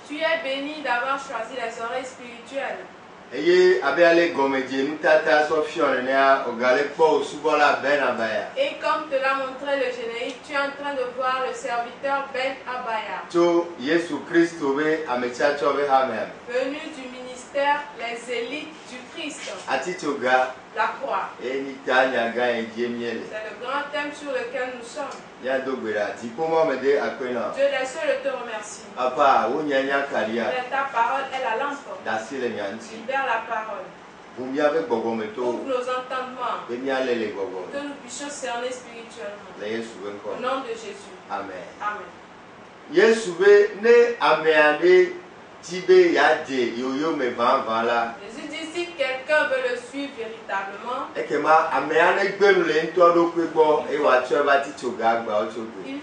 Tu es béni d'avoir choisi les oreilles spirituelles. Et comme te l'a montré le générique, tu es en train de voir le serviteur Ben Abaya. Venu du ministère, les élites du Christ. La croix. C'est le grand thème sur lequel nous sommes. Dieu des cieux te remercie. Ta parole est la lampe. Libère la parole. Ouvre nos entendements. Que nous puissions cerner spirituellement. Au nom de Jésus. Amen. Amen. Jésus dit si quelqu'un veut le suivre véritablement, il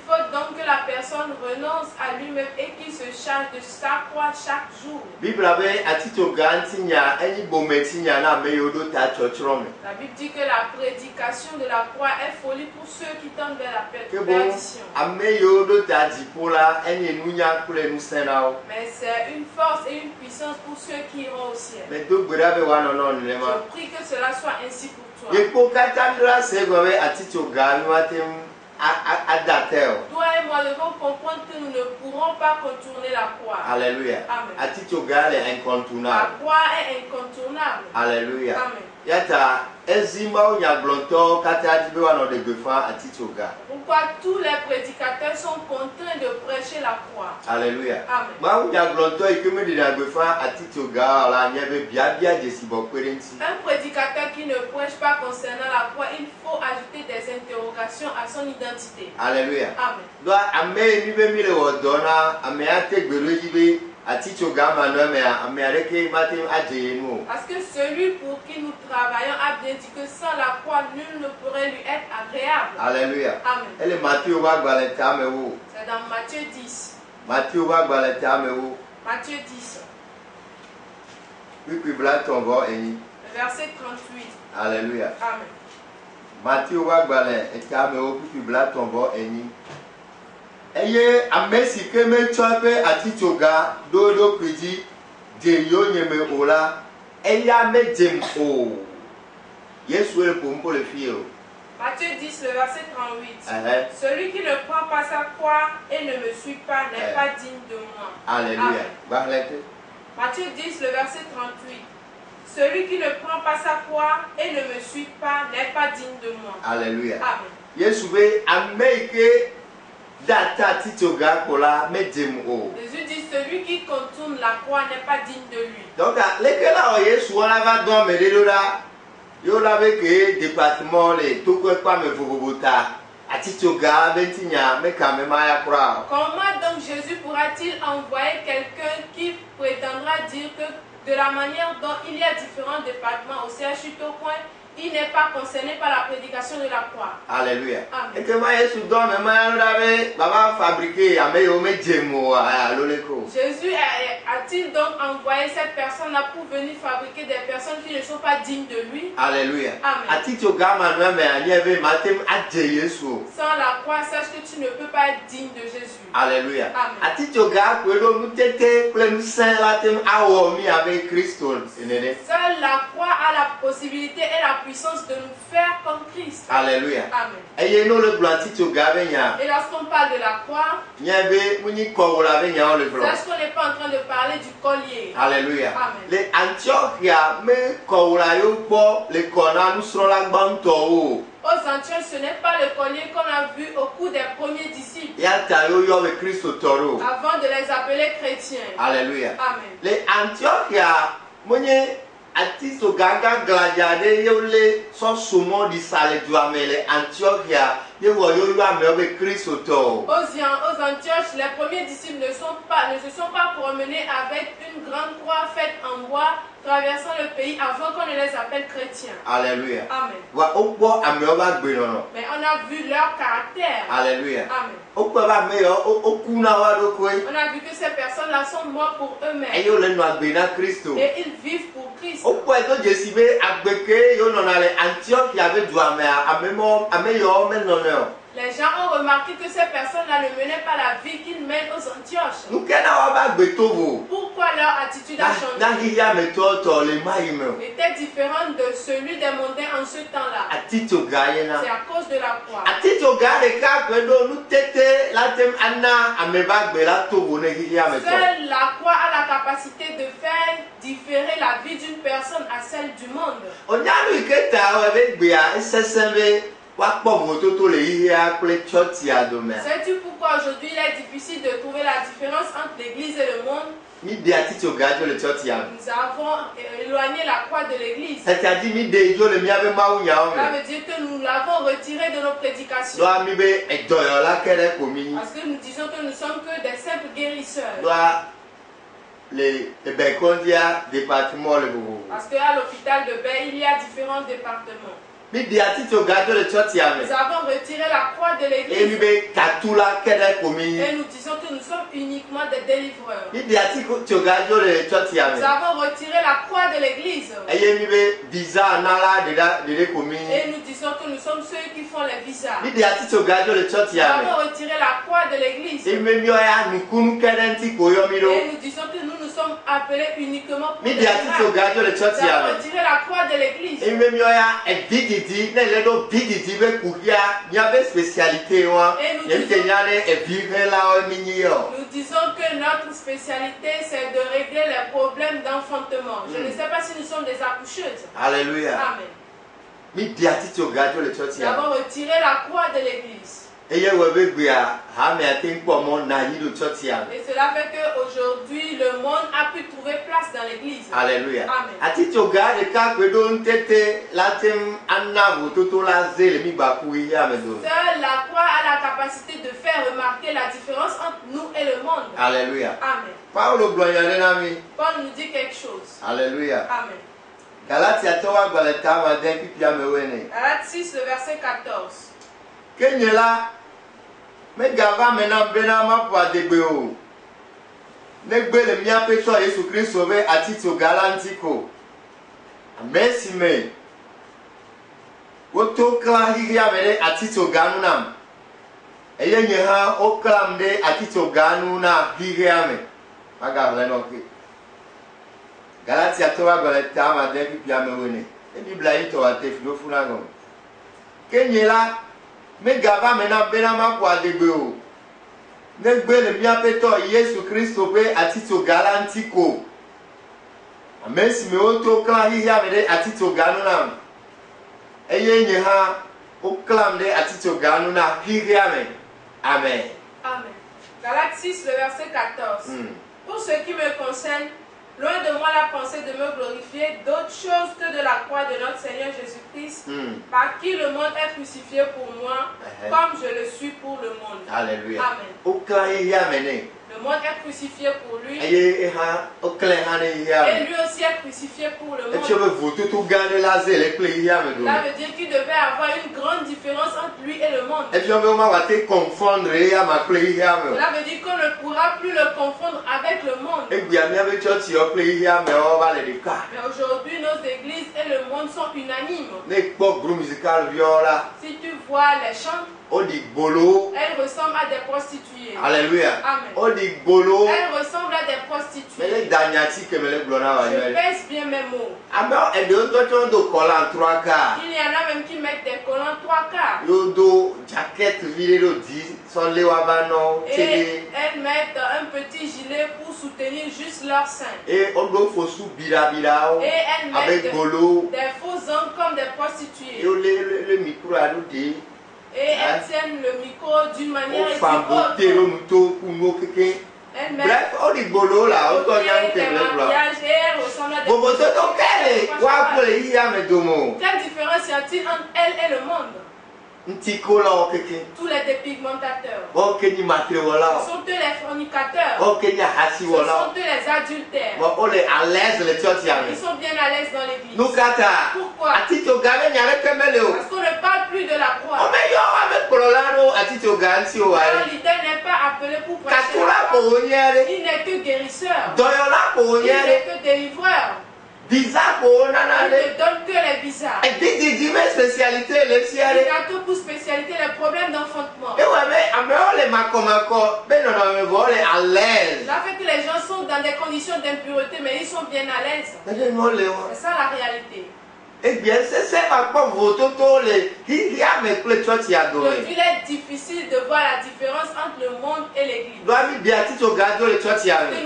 faut donc que la personne renonce à lui-même et qu'il se charge de sa croix chaque jour. La Bible dit que la prédication de la croix est folie pour ceux qui tendent vers la perdition. Mais c'est une force et une puissance pour ceux qui iront au ciel. Je prie que cela soit ainsi pour toi. Toi et moi devons comprendre que nous ne pourrons pas contourner la croix. Alléluia. Amen. La croix est incontournable. Alléluia. Amen. Pourquoi tous les prédicateurs sont contraints de prêcher la croix? Alléluia. Amen. Un prédicateur qui ne prêche pas concernant la croix, il faut ajouter des interrogations à son identité. Alléluia. Amen. Parce que celui pour qui nous travaillons a bien dit que sans la croix, nul ne pourrait lui être agréable. Alléluia. Amen. C'est dans Matthieu 10. Matthieu 10. Le verset 38. Alléluia. Amen. Matthieu Eye amesi keme chope atitoga dodo kwiji de yonyeme ola eya mejem o Yesu le pompo le fio. Matthieu 10 le verset 38. Celui qui ne prend pas sa croix et ne me suit pas n'est pas digne de moi. Alléluia. Matthieu 10 le verset 38. Celui qui ne prend pas sa croix et ne me suit pas n'est pas digne de moi. Alléluia. Amen. Yesu be ameke Jésus dit celui qui contourne la croix n'est pas digne de lui. Donc, comment donc Jésus pourra-t-il envoyer quelqu'un qui prétendra dire que de la manière dont il y a différents départements au CHU Tocoin, il n'est pas concerné par la prédication de la croix? Alléluia. Amen. Jésus a-t-il donc envoyé cette personne-là pour venir fabriquer des personnes qui ne sont pas dignes de lui? Alléluia. Amen. Sans la croix, sache que tu ne peux pas être digne de Jésus. Alléluia. Amen. Seule la croix a la possibilité et la puissance de nous faire comme Christ. Alléluia. Amen. Et lorsqu'on parle de la croix, sache qu'on n'est pas en train de parler du collier. Alléluia. Amen. Les Antiochia me Aux Antioches, ce n'est pas le collier qu'on a vu au cours des premiers disciples. Avant de les appeler chrétiens. Alléluia. Amen. Les Antiochia atiso gaga gladiade yole so sumo di sale duamele Antiochia yewo yoyo amewe Kristo to. Aux Antioches, les premiers disciples ne se sont pas promenés avec une grande croix faite en bois traversant le pays avant qu'on ne les appelle chrétiens. Alléluia. Amen. Mais on a vu leur caractère. Alléluia. Amen. On a vu que ces personnes-là sont mortes pour eux-mêmes. Et ils vivent pour Christ. Les gens ont remarqué que ces personnes-là ne menaient pas la vie qu'ils mènent aux Antioches. Pourquoi leur attitude a changé? Était différente de celui des mondains en ce temps-là. C'est à cause de la croix. Seule la croix a la capacité de faire différer la vie d'une personne à celle du monde. Sais-tu pourquoi aujourd'hui il est difficile de trouver la différence entre l'église et le monde? Nous avons éloigné la croix de l'église. Ça veut dire que nous l'avons retirée de nos prédications. Parce que nous disons que nous sommes que des simples guérisseurs. Parce qu'à l'hôpital de Baie, il y a différents départements. Nous avons retiré la croix de l'église. Et nous disons que nous sommes uniquement des délivreurs. Nous avons retiré la croix de l'église. Et nous disons que nous sommes ceux qui font les visas. Nous avons retiré la croix de l'église. Et nous disons que nous nous sommes appelés uniquement pour les miracles. Nous avons retiré la croix de l'église. Et nous disons que notre spécialité c'est de régler les problèmes d'enfantement. Je ne sais pas si nous sommes des accoucheuses. Alléluia. Amen. Nous avons retiré la croix de l'église. Et cela fait qu'aujourd'hui le monde a pu trouver place dans l'église. Alléluia. Amen. Seule la croix a la capacité de faire remarquer la différence entre nous et le monde. Alléluia. Amen. Paul nous dit quelque chose. Alléluia. Amen. Galates 6, le verset 14. Mais gava maintenant benama pour adegbe negbe le mia pecho Yesu Christ sauvé à titre galantiko merci me woto kla hiya mere à titre ganunam eye nyeha oklamde à titre ganuna hiya me aga lenoki Galatia towa goleta ma de pia me woni e bibla yi to ate fido funago kenyela mais gava maintenant benama pour adegbe negbe le bienfaiteur Jésus Christ sauvé à titre galantiko merci me auto clan hiya me à titre ganuna eye nyeha oklamde à titre ganuna hiya me amen. Amen. Galates 6 le verset 14. Pour ce qui me concerne, loin de moi la pensée de me glorifier d'autre chose que de la croix de notre Seigneur Jésus-Christ, par qui le monde est crucifié pour moi, comme je le suis pour le monde. Alléluia. Amen. Le monde est crucifié pour lui. Et lui aussi est crucifié pour le monde. Cela veut dire qu'il devait avoir une grande différence entre lui et le monde. Cela veut dire qu'on ne pourra plus le confondre avec le monde. Mais aujourd'hui, nos églises et le monde sont unanimes. Si tu vois les chants, elles ressemblent à des prostituées. Alléluia. Amen. Elles ressemblent à des prostituées. Je pèse bien mes mots. Il y en a même qui mettent des collants 3 quarts. Et elles mettent un petit gilet pour soutenir juste leur sein. Et elles mettent des faux ongles comme des prostituées. Et elles tiennent le micro d'une manière équivoque. Elles mettent des maquillages et elles ressemblent à des prostituées. Quelle différence y a-t-il entre elles et le monde? Tous les dépigmentateurs. Ce sont eux les fornicateurs. Ce sont eux les adultères. Ils sont bien à l'aise dans l'église. Pourquoi? Parce qu'on ne parle plus de la croix. L'idée n'est pas appelé pour prêcher la croix. Il n'est que guérisseur. Il n'est que délivreur. Bizarre, il ne donne que les bizarres. Et dis mes spécialités, les siennes. Il a que pour spécialité les problèmes d'enfantement. Et ouais, mais à l'aise. Cela fait que les gens sont dans des conditions d'impureté, mais ils sont bien à l'aise. C'est ça la réalité. Eh bien, c'est pas comme votre qui a mes clés, toi, tu as donné. Aujourd'hui, il est difficile de voir la différence entre le monde et l'église. Que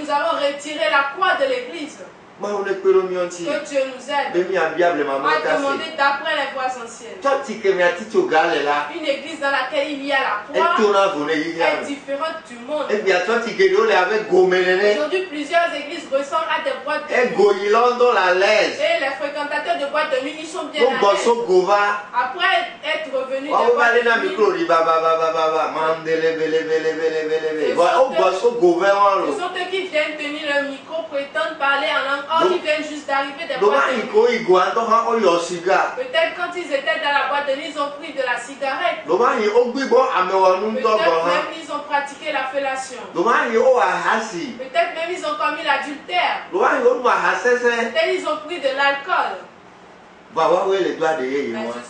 nous avons retiré la croix de l'église. Que Dieu nous aide. À demander d'après les voies anciennes. Une église dans laquelle il y a la croix est différente du monde. Aujourd'hui, plusieurs églises ressemblent à des boîtes de nuit. Et les fréquentateurs de boîtes de nuit, ils sont bien à l'aise. Après être revenus de boîtes de nuit, ce sont eux qui viennent tenir le micro, prétendent parler en langue. Or, ils viennent juste d'arriver des boîtes de nuit. Peut-être quand ils étaient dans la boîte de nuit, ils ont pris de la cigarette. Peut-être même ils ont pratiqué la fellation. Peut-être même ils ont commis l'adultère. Peut-être ils ont pris de l'alcool. Mais ce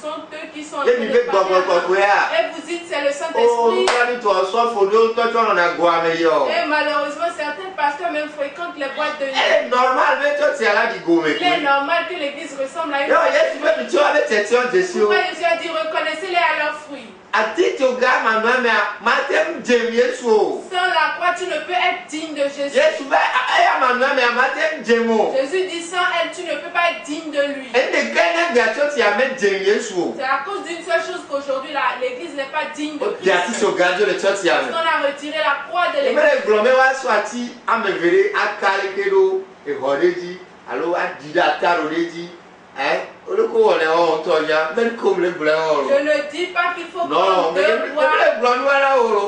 sont eux qui sont en train de parler. Et vous dites c'est le Saint-Esprit. Et malheureusement, certains pasteurs même fréquentent les boîtes de nuit. Il est normal que l'église ressemble à une boîte de nuit. Pourquoi Jésus a dit reconnaissez-les à leurs fruits? Sans la croix, tu ne peux être digne de Jésus. Jésus dit sans elle, tu ne peux pas être digne de lui. C'est à cause d'une seule chose qu'aujourd'hui l'église n'est pas digne de Christ. Parce qu'on a retiré la croix de l'église. Je ne dis pas qu'il faut prendre deux bois,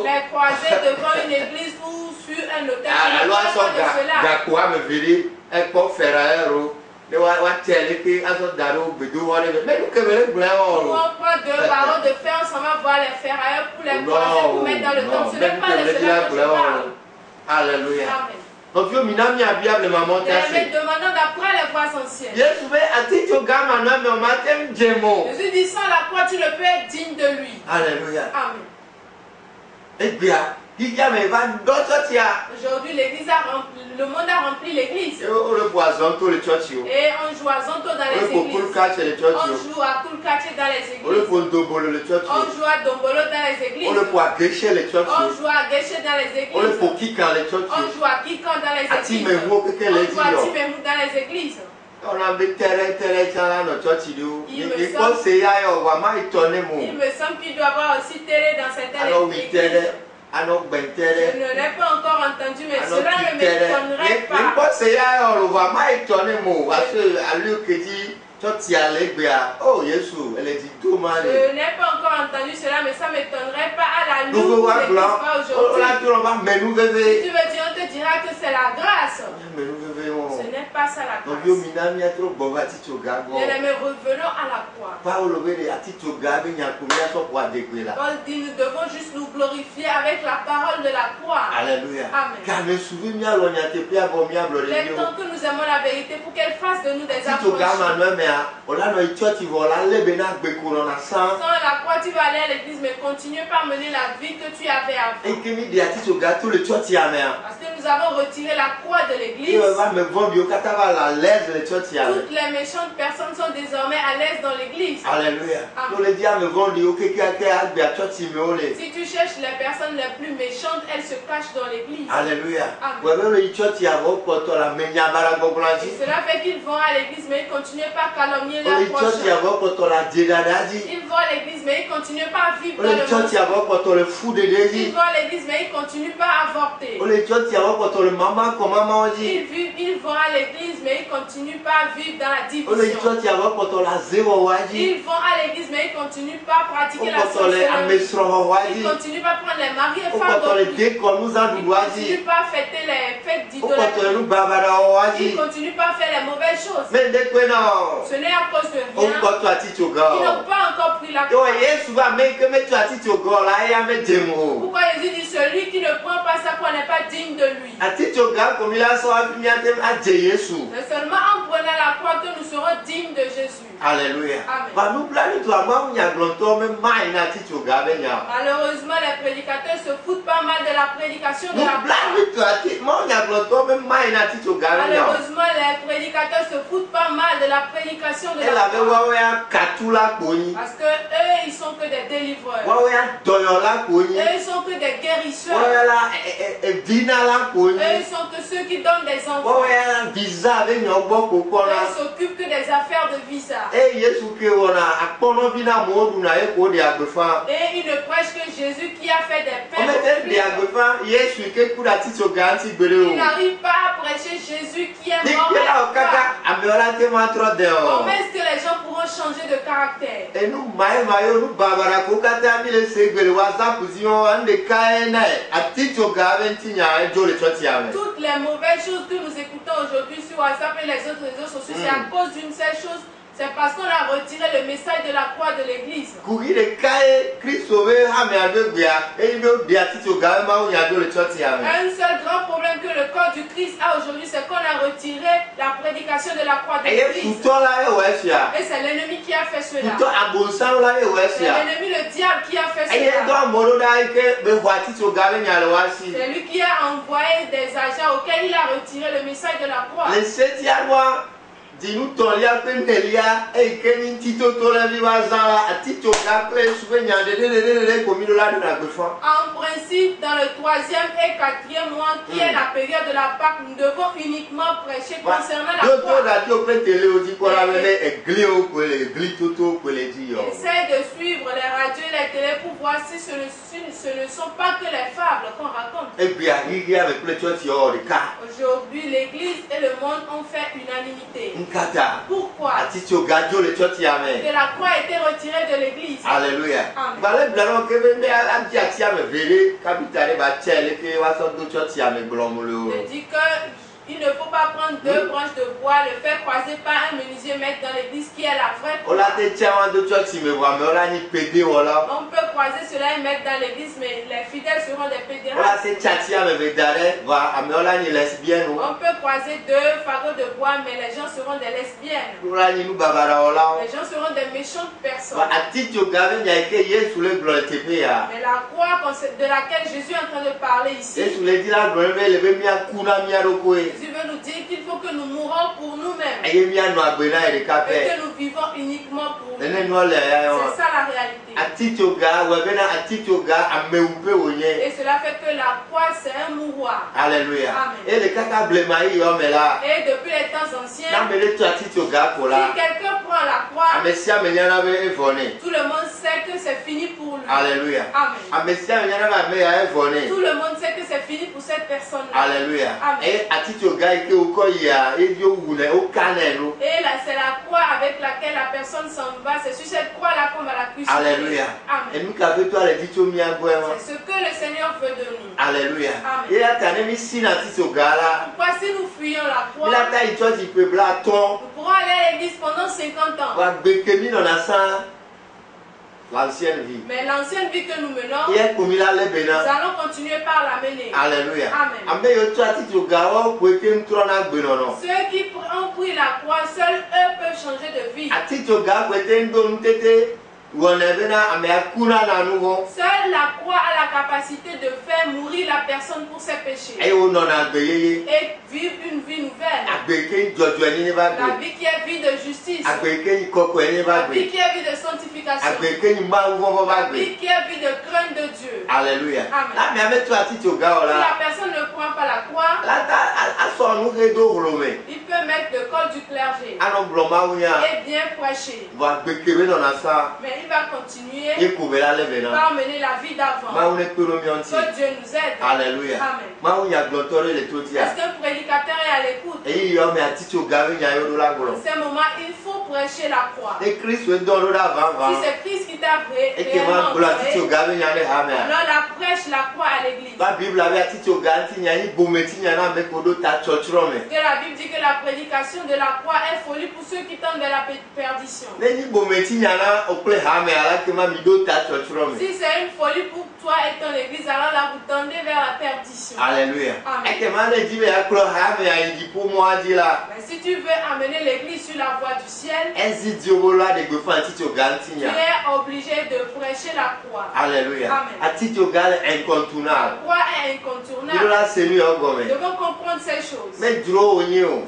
les croiser devant une église ou sur un hôtel. Je ne parle pas de cela. On prend deux barreaux de fer, on s'en va voir les ferrailleurs pour les croiser, pour mettre dans le temps. Ce n'est pas de cela que je parle. Alléluia. Amen. Demandant d'après les voies anciennes. Jésus dit sans la croix, tu ne peux être digne de lui. Alléluia. Amen. Aujourd'hui, l'église le monde a rempli l'église. Et on joue à Zonto dans les églises. On joue à Kulkache dans les églises. On joue à Dombolo dans les églises. On joue à Geshe dans les églises. On joue à Kikan dans les églises. On joue à Timemou dans les églises. Il me semble qu'il doit y avoir aussi télé dans certaines églises. Je ne l'ai pas encore entendu, mais cela ne m'étonnerait pas. Je n'ai pas encore entendu cela, mais ça ne m'étonnerait pas à la loupe où l'église va aujourd'hui. Si tu veux dire, on te dira que c'est la grâce. Ce n'est pas ça la grâce. Mais revenons à la croix. Paul dit nous devons juste nous glorifier avec la parole de la croix. Alléluia. Amen. Il est temps que nous aimons la vérité pour qu'elle fasse de nous des affranchis. Sans la croix, tu vas aller à l'église, mais continue pas à mener la vie que tu avais avant. Parce que nous avons retiré la croix de l'église. Toutes les méchantes personnes sont désormais à l'aise dans l'église. Alléluia. Si tu cherches les personnes les plus méchantes, elles se cachent dans l'église. Alléluia. Et cela fait qu'ils vont à l'église, mais ils ne continuent pas à calomnier leur prochain. Ils vont à l'église, mais ils ne continuent pas à vivre dans le monde. Ils vont à l'église, mais ils ne continuent pas à avorter. Ils vont à l'église, mais ils ne continuent pas à vivre dans la division. Ils vont à l'église, mais ils ne continuent pas à pratiquer la sorcellerie. Ils ne continuent pas à prendre les maris et femmes d'autrui. Ils ne continuent pas à fêter les fêtes d'idolâtrie. Ils ne continuent pas à faire les mauvaises choses. Ce n'est à cause de rien. Ils n'ont pas encore pris la croix. Pourquoi Jésus dit celui qui ne prend pas sa croix n'est pas digne de lui. C'est seulement en prenant la croix digne de Jésus. Alléluia. Amen. Malheureusement, les prédicateurs se foutent pas mal de la prédication de la parole. Malheureusement, les prédicateurs se foutent pas mal de la prédication de la parole. Parce que eux, ils sont que des délivreurs. Eux, ils sont que des guérisseurs. Eux, ils sont que ceux qui donnent des enfants. Eux, ils s'occupent que des affaires de visa. Et ils ne prêchent que Jésus qui a fait des pains. Ils n'arrivent pas à prêcher Jésus qui est mort. Comment est-ce que les gens pourront changer de caractère? Toutes les mauvaises choses que nous écoutons aujourd'hui sur WhatsApp et les autres réseaux sociaux, c'est à cause d'une seule chose. C'est parce qu'on a retiré le message de la croix de l'église. Un seul grand problème que le corps du Christ a aujourd'hui, c'est qu'on a retiré la prédication de la croix de l'église. Et c'est l'ennemi qui a fait cela. C'est l'ennemi, le diable, qui a fait cela. C'est lui qui a envoyé des agents auxquels il a retiré le message de la croix. Dis-nous ton lien penelia et Kenin Tito Tola Vivazala à Tito Gaple souvenir de En principe, dans le 3e et 4e mois, qui est la période de la Pâque, nous devons uniquement prêcher concernant la croix. Essaye de suivre les radios et les télés pour voir si ce ne sont pas que les fables qu'on raconte. Aujourd'hui, l'église et le monde ont fait unanimité. Pourquoi? Que la croix a été retirée de l'église. Alléluia. Je dis que il ne faut pas prendre deux branches de bois, le faire croiser par un menuisier, mettre dans l'église qui est la vraie croix. On peut croiser cela et mettre dans l'église, mais les fidèles seront des pédérastes. On peut croiser deux fagots de bois, mais les gens seront des lesbiennes. Les gens seront des méchantes personnes. Mais la croix de laquelle Jésus est en train de parler ici, Jésus veut nous dire qu'il faut que nous mourons pour nous-mêmes et que nous vivons uniquement pour nous. C'est ça la réalité. Et cela fait que la croix c'est un mouroir. Alléluia. Amen. Et depuis les temps anciens, si quelqu'un prend la croix, tout le monde sait que c'est fini pour lui. Alléluia. Amen. Tout le monde sait que c'est fini pour cette personne-là. Alléluia. Amen. Et c'est la croix avec laquelle la personne s'en va. C'est sur cette croix-là qu'on va la crucifier. Alléluia. Amen. C'est ce que le Seigneur veut de nous. Alléluia. Amen. Pourquoi si nous fuyons la croix, nous pourrons aller à l'église pendant 50 ans. L'ancienne vie. Mais l'ancienne vie que nous menons, nous allons continuer par la mener. Alléluia. Amen. Ceux qui ont pris la croix, seuls eux peuvent changer de vie. Seule la croix a la capacité de faire mourir la personne pour ses péchés et vivre une vie nouvelle. La vie qui est vie de justice, la vie qui est vie de sanctification, la vie qui est vie de crainte de Dieu. Alléluia. Amen. Si la personne ne prend pas la croix, il peut mettre le col du clergé et bien prêcher. Mais il va continuer par mener la vie d'avant. Que Dieu nous aide. Alléluia. Amen. Est-ce qu'un prédicateur est à l'écoute? En ce moment, il faut prêcher la croix. Si c'est Christ qui t'a réellement créé, alors la prêche la croix à l'église. Que la Bible dit que la prédication de la croix est folie pour ceux qui tendent vers la perdition. Si c'est une folie pour toi et ton église, alors là vous tendez vers la perdition. Alléluia. Amen. Mais si tu veux amener l'église sur la voie du ciel, tu es obligé de prêcher la croix. Alléluia. Amen. La Incontournable. croix est incontournable. Nous devons comprendre ces choses. Ce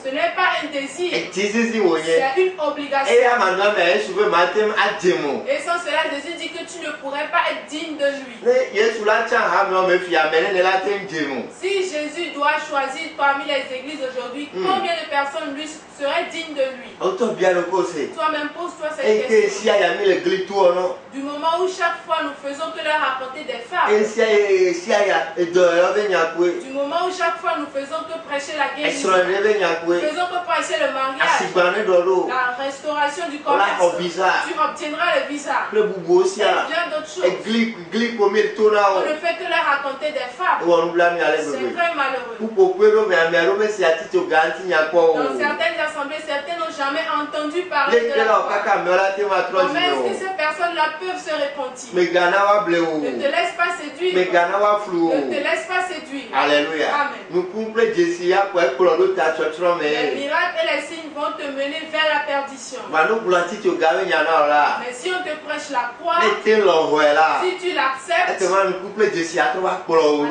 n'est pas un désir, c'est une obligation. Et sans cela, Jésus dit que tu ne pourrais pas être digne de lui. Si Jésus doit choisir parmi les églises aujourd'hui, combien de personnes lui seraient dignes de lui? Toi-même pose-toi cette question. Du moment où chaque fois nous faisons que leur raconter des fables, du moment où chaque fois nous faisons que prêcher la guérison, nous faisons que prêcher le mariage, la restauration du commerce, tu obtiendras le visa. Et bien d'autres choses. On ne fait que leur raconter des fables. C'est très malheureux. Dans certaines assemblées, certains n'ont jamais entendu parler de la croix. Comment est-ce que ces personnes-là peuvent se repentir? Ne te laisse pas séduire. Ne te laisse pas séduire. Alléluia. Amen. Les miracles et les signes vont te mener vers la perdition. Mais si on te prêche la croix, si tu l'acceptes,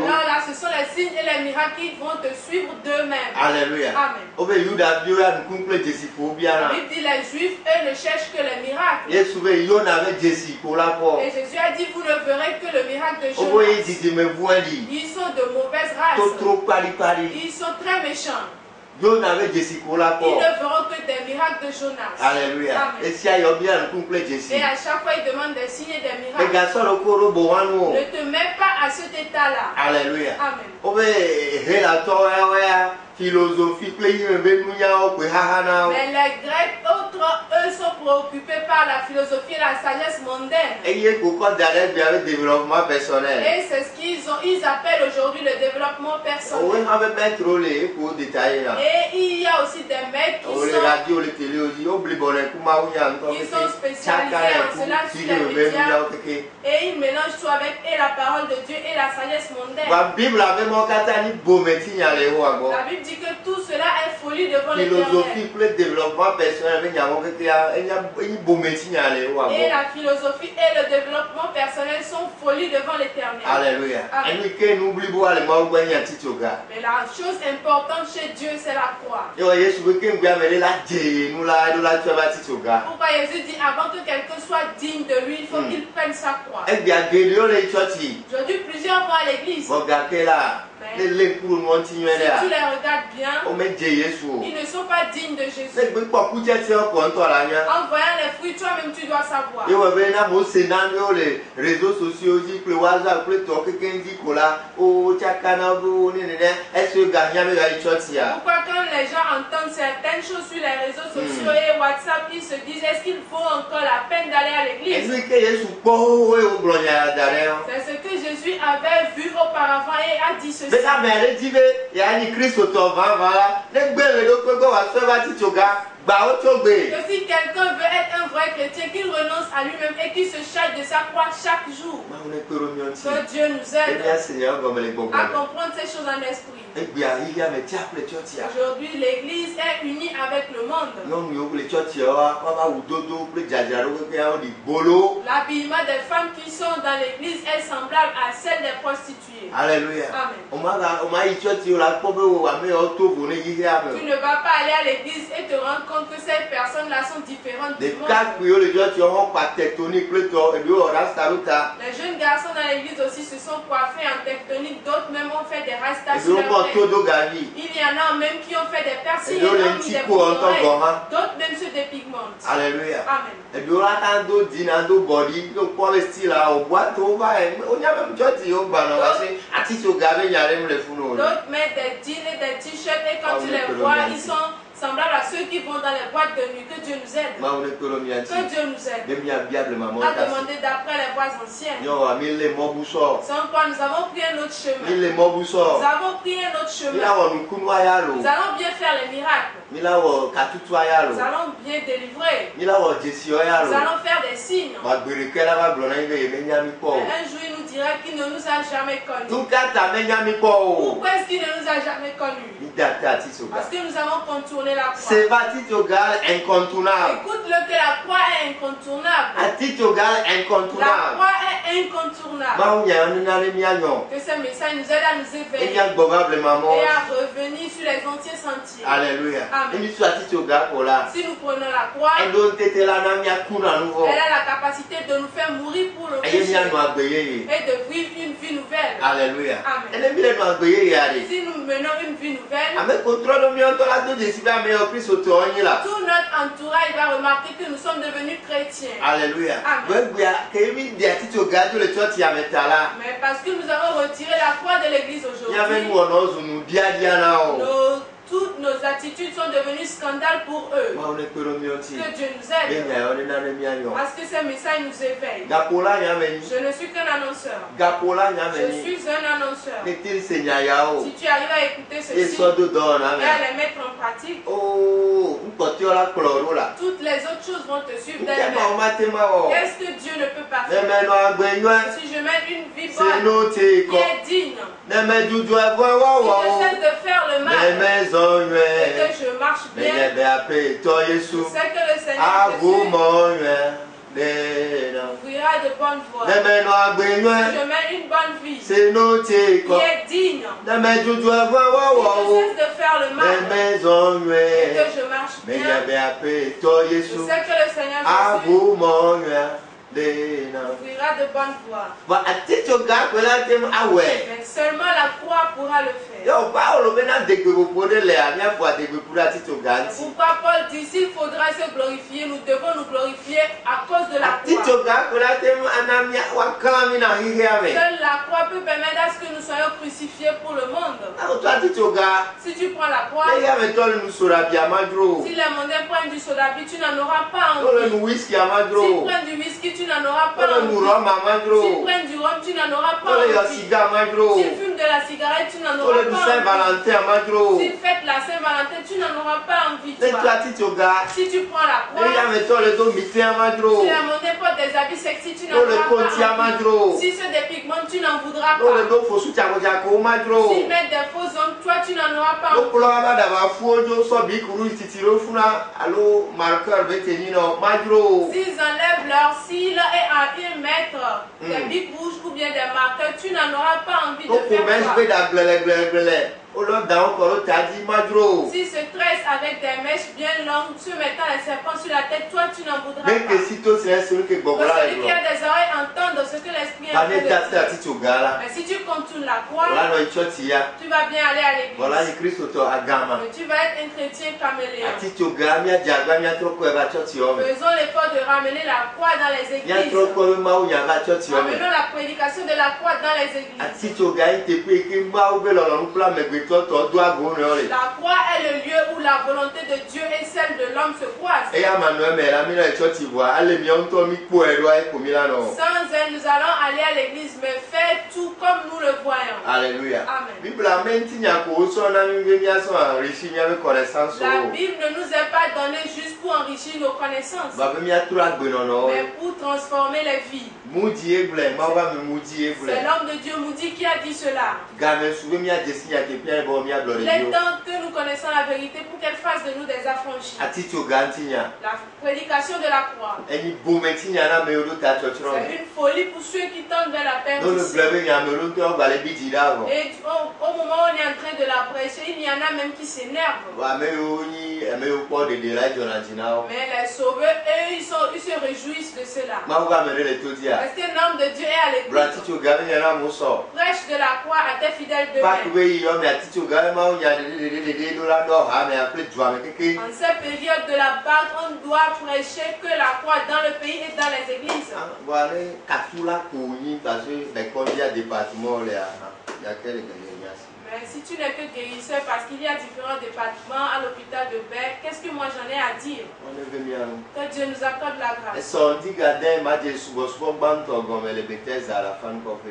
alors là ce sont les signes et les miracles qui vont te suivre d'eux-mêmes. Alléluia. Amen. La Bible dit les Juifs, eux ne cherchent que les miracles. Et Jésus a dit, vous ne verrez que le miracle de Jonas. Ils sont de mauvaise race. Ils sont très méchants. Ils ne verront que des miracles de Jonas. Alléluia. Amen. Et à chaque fois, ils demandent des signes et des miracles. Ne te mets pas à cet état-là. Alléluia. Amen. Philosophie, mais les Grecs, autres, eux, sont préoccupés par la philosophie et la sagesse mondaine. Et c'est ce qu'ils appellent aujourd'hui le développement personnel. Et il y a aussi des maîtres qui sont spécialisés en cela sur les médias. Et ils mélangent tout avec et la parole de Dieu et la sagesse mondaine. La Bible dit que tout cela est folie devant l'Éternel. Et la philosophie et le développement personnel sont folie devant l'Éternel. Alléluia. Mais la chose importante chez Dieu, c'est la croix. Pourquoi Jésus dit avant que quelqu'un soit digne de lui, il faut qu'il prenne sa croix. Aujourd'hui, plusieurs vont à l'église. Si tu les regardes bien, ils ne sont pas dignes de Jésus. En voyant les fruits, toi-même tu dois savoir. Pourquoi quand les gens entendent certaines choses sur les réseaux sociaux et WhatsApp, ils se disent est-ce qu'il faut encore la peine d'aller à l'église? C'est ce que Jésus avait vu auparavant et a dit ceci. Que si quelqu'un veut être un vrai chrétien, qu'il renonce à lui-même et qu'il se charge de sa croix chaque jour. Que Dieu nous aide à comprendre ces choses en esprit. Aujourd'hui, l'église est unie avec le monde. L'habillement des femmes qui sont dans l'église est semblable à celle des prostituées. Alléluia. Amen. Tu ne vas pas aller à l'église et te rendre compte que ces personnes-là sont différentes du monde. Les jeunes garçons dans l'église aussi se sont coiffés en tectonique, d'autres même ont fait des rastas sur leur tête. Il y en a même qui ont fait des piercings, d'autres même se dépigmentent. Alléluia. Amen. D'autres mettent des jeans et des t-shirts et quand tu les vois, ils sont Semblable à ceux qui vont dans les boîtes de nuit. Que Dieu nous aide. Que Dieu nous aide. À demander d'après les voies anciennes. C'est pourquoi nous avons pris un autre chemin. Nous avons pris un autre chemin. Nous allons bien faire les miracles. Nous allons bien délivrer. Nous allons faire des signes. Un jour il nous dira qu'il ne nous a jamais connus. Pourquoi est-ce qu'il ne nous a jamais connus? Parce que nous avons contourné la croix. Écoute-le que la croix est incontournable. La croix est incontournable. Que ce message nous aide à nous éveiller et à revenir sur les entiers sentiers. Alléluia. Amen. Si nous prenons la croix, elle a la capacité de nous faire mourir pour le péché et de vivre une vie nouvelle. Alléluia. Amen. Si nous menons une vie nouvelle, tout notre entourage va remarquer que nous sommes devenus chrétiens. Alléluia. Amen. Mais parce que nous avons retiré la croix de l'église aujourd'hui, toutes nos attitudes sont devenues scandales pour eux. Que Dieu nous aide. Parce que ce message nous éveille. Je ne suis qu'un annonceur. Je suis un annonceur. Si tu arrives à écouter ceci et à les mettre en pratique, toutes les autres choses vont te suivre d'elles-mêmes. Qu'est-ce que Dieu ne peut pas faire? Si je mets une vie bonne qui est digne, si je cesse de faire le mal, et que je marche bien, je sais que le Seigneur ouvrira de bonnes voies. Si je mets une bonne vie qui est digne, si je cesse de faire le mal et que je marche bien, je sais que le Seigneur ouvrira de bonnes voies. Mais seulement la croix pourra le faire. Pourquoi Paul dit s'il faudra se glorifier, nous devons nous glorifier à cause de la croix. Seule la croix peut permettre à ce que nous soyons crucifiés pour le monde. Si tu prends la croix, si les mondains prennent du soda, tu n'en auras pas envie. S'ils prennent du whisky, tu n'en auras pas envie. S'ils prennent du rhum, tu n'en auras pas envie. S'ils fument de la cigarette, tu n'en auras pas envie. S'ils fêtent la Saint-Valentin, tu n'en auras pas envie. Si tu prends la croix, si les mondains portent des habits sexy, tu n'en auras pas envie. Si ceux des pigments, tu n'en voudras pas. S'ils mettent des faux ongles, toi tu n'en auras pas envie. S'ils enlèvent leur cils et ils mettent des bics rouges ou bien des marqueurs, tu n'en auras pas envie de faire ça. S'ils se tressent avec des mèches bien longues, se mettant les serpents sur la tête, toi tu n'en voudras pas. Que celui qui a des oreilles entende ce que l'Esprit est en train de dire. Mais si tu contournes la croix, tu vas bien aller à l'église. Mais tu vas être un chrétien caméléon. Faisons l'effort de ramener la croix dans les églises. Ramenons la prédication de la croix dans les églises. La croix est le lieu où la volonté de Dieu et celle de l'homme se croisent. Sans elle, nous allons aller à l'église, mais faire tout comme nous le voyons. Alléluia. Amen. La Bible ne nous est pas donnée juste pour enrichir nos connaissances, mais pour transformer les vies. C'est l'homme de Dieu Moody qui a dit cela. Il est temps que nous connaissons la vérité pour qu'elle fasse de nous des affranchis. La prédication de la croix, c'est une folie pour ceux qui tendent vers la perdition. Et au moment où on est en train de la prêcher, il y en a même qui s'énervent. Mais les sauveurs, eux, ils se réjouissent de cela. Parce qu'un homme de Dieu est à l'église. Prêche de la croix à tes fidèles de en cette période de la Pâque, on doit prêcher que la croix dans le pays et dans les églises. Mais si tu n'es que guérisseur parce qu'il y a différents départements à l'hôpital de Bec, qu'est-ce que moi j'en ai à dire? Que Dieu nous accorde la grâce.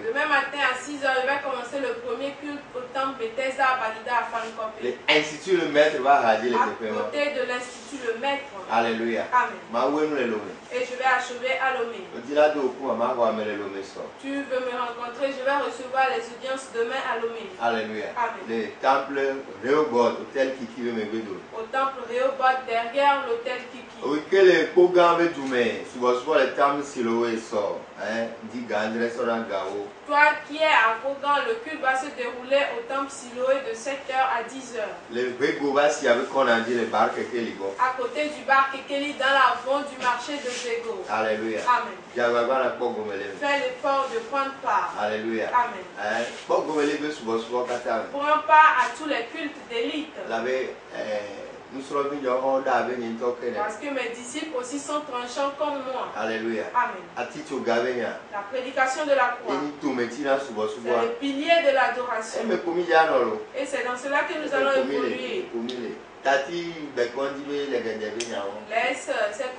Demain matin à 6 h, il va commencer le premier culte au temple Bethesda à Balida à Fankopé. L'Institut le Maître va radir les À dépêments. côté de l'Institut le Maître. Alléluia. Amen. Et je vais achever à Lomé. Tu veux me rencontrer, je vais recevoir les audiences demain à Lomé. Alléluia. Amen. Le temple Rehoboth, hôtel Kiki Mebedo. Au temple Rehoboth, derrière l'hôtel Kiki. Oui, que le programme est doumé. Souvent, le temple Siloé sort. Dit Gandre Sorangao. Toi qui es à Kogan, le culte va se dérouler au temple Siloé de 7 h à 10 h. Le Bégoba, s'il y avait qu'on a dit le bar Kekeligo. À côté du bar Kekeli, dans l'avant du marché de Bégo. Alléluia. Amen. Fais l'effort de prendre part. Alléluia. Amen. Prends part à tous les cultes d'élite. Parce que mes disciples aussi sont tranchants comme moi. Alléluia. Amen. La prédication de la croix. C'est le pilier de l'adoration. Et c'est dans cela que nous allons évoluer. Laisse cette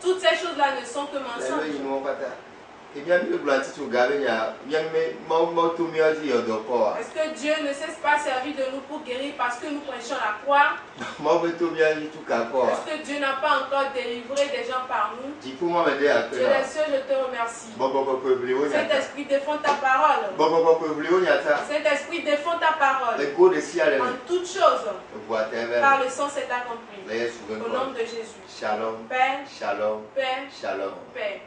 toutes ces choses-là ne sont que mensonges. Est-ce que Dieu ne cesse pas servir de nous pour guérir parce que nous prêchons la croix? Est-ce que Dieu n'a pas encore délivré des gens par nous? Dieu les cieux, je te remercie. Saint-Esprit, défends ta parole. Saint-Esprit, défends ta parole. En toutes choses, par le sang c'est accompli. Au nom de Jésus. Shalom. Père. Shalom. Père. Shalom. Père.